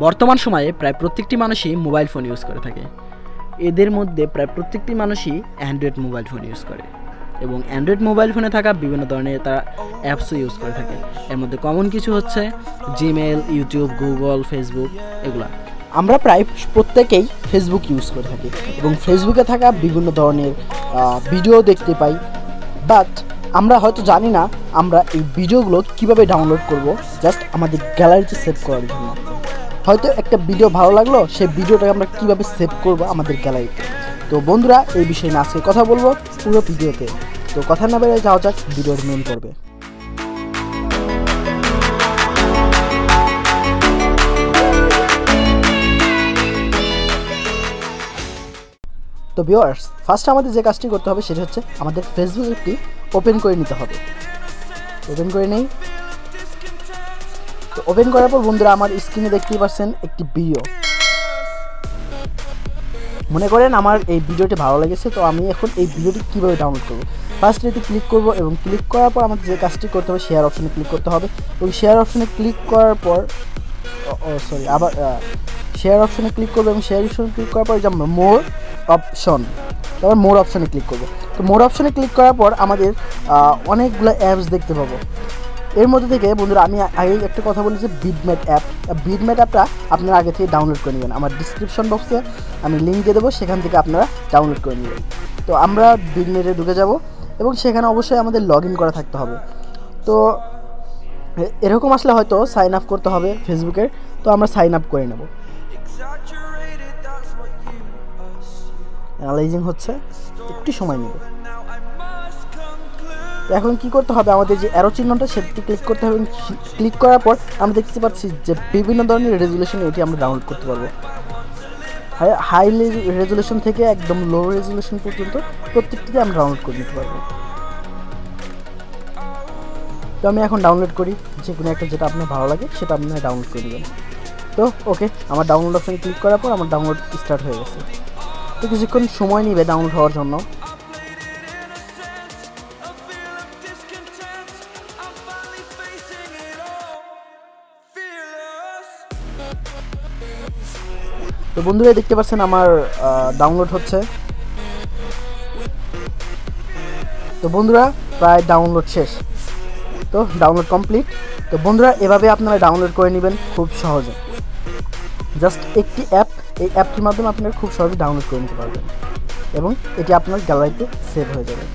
বর্তমান সময়ে প্রায় প্রত্যেকটি মানুষই মোবাইল ফোন ইউজ করে থাকে। এদের মধ্যে প্রায় প্রত্যেকটি মানুষই অ্যান্ড্রয়েড মোবাইল ফোন ইউজ করে এবং অ্যান্ড্রয়েড মোবাইল ফোনে থাকা বিভিন্ন ধরনের তারা অ্যাপসও ইউজ করে থাকে। এর মধ্যে কমন কিছু হচ্ছে জিমেল, ইউটিউব, গুগল, ফেসবুক এগুলা। আমরা প্রায় প্রত্যেকেই ফেসবুক ইউজ করে থাকি এবং ফেসবুকে থাকা বিভিন্ন ধরনের ভিডিও দেখতে পাই, বাট আমরা হয়তো জানি না আমরা এই ভিডিওগুলো কিভাবে ডাউনলোড করব জাস্ট আমাদের গ্যালারিতে সেভ করার জন্য। হয়তো একটা ভিডিও ভালো লাগলো, সেই ভিডিওটাকে আমরা কিভাবে সেভ করব আমাদের গ্যালারিতে। তো বন্ধুরা, এই বিষয়ে নিয়ে আজকে কথা বলবো পুরো ভিডিওতে। তো কথা না বেরিয়ে যাওয়া যাক ভিডিওর মেন পর্বে। তো ভিউয়ার্স, ফার্স্ট আমাদের যে কাজটি করতে হবে সেটা হচ্ছে আমাদের ফেসবুক অ্যাপটি ওপেন করে নিতে হবে। ওপেন করে নেই। তো ওপেন করার পর বন্ধুরা আমার স্ক্রিনে দেখতেই পাচ্ছেন একটি ভিডিও। মনে করেন আমার এই ভিডিওটি ভালো লেগেছে, তো আমি এখন এই ভিডিওটি কীভাবে ডাউনলোড করব। ফার্স্ট এটি ক্লিক করব এবং ক্লিক করার পর আমাদের যে কাজটি করতে হবে শেয়ার অপশনে ক্লিক করতে হবে এবং শেয়ার অপশনে ক্লিক করার পর আবার শেয়ার অপশনে ক্লিক করবো এবং শেয়ার অপশনে ক্লিক করার পর যে মোর অপশন, তারপর মোর অপশনে ক্লিক করব। তো মোর অপশনে ক্লিক করার পর আমাদের অনেকগুলো অ্যাপস দেখতে পাবো। এর মধ্যে থেকে বন্ধুরা আমি আগে একটা কথা বলি যে বিটম্যাট অ্যাপটা আপনারা আগে থেকে ডাউনলোড করে নেবেন। আমার ডিসক্রিপশন বক্সে আমি লিঙ্ক দিয়ে দেবো, সেখান থেকে আপনারা ডাউনলোড করে নেবেন। তো আমরা বিটম্যাটে ঢুকে যাব এবং সেখানে অবশ্যই আমাদের লগ ইন করা থাকতে হবে। তো এরকম আসলে হয়তো সাইন আপ করতে হবে ফেসবুকের, তো আমরা সাইন আপ করে নেব। অ্যানালাইজিং হচ্ছে, একটু সময় নেবে। এখন কি করতে হবে, আমাদের যে অ্যারো চিহ্নটা সেটি ক্লিক করতে হবে। ক্লিক করার পর আমরা দেখতে পাচ্ছি যে বিভিন্ন ধরনের রেজুলেশন এটি আমরা ডাউনলোড করতে পারবো। হাই রেজুলেশন থেকে একদম লো রেজুলেশন পর্যন্ত প্রত্যেকটিতে আমরা ডাউনলোড করে নিতে পারবো। তো আমি এখন ডাউনলোড করি, যে কোনো একটা যেটা আপনার ভালো লাগে সেটা আপনারা ডাউনলোড করে নেবেন। তো ওকে, আমার ডাউনলোড অপশানে ক্লিক করার পর আমার ডাউনলোড স্টার্ট হয়ে গেছে। তো কিছুক্ষণ সময় নেবে ডাউনলোড হওয়ার জন্য। তো বন্ধুরা দেখতে পাচ্ছেন আমার ডাউনলোড হচ্ছে। তো বন্ধুরা প্রায় ডাউনলোড শেষ। তো ডাউনলোড কমপ্লিট। তো বন্ধুরা এভাবে আপনারা ডাউনলোড করে নেবেন খুব সহজে। জাস্ট একটি অ্যাপ, এই অ্যাপটির মাধ্যমে আপনারা খুব সহজে ডাউনলোড করে নিতে পারবেন এবং এটি আপনার গ্যালারিতে সেভ হয়ে যাবে।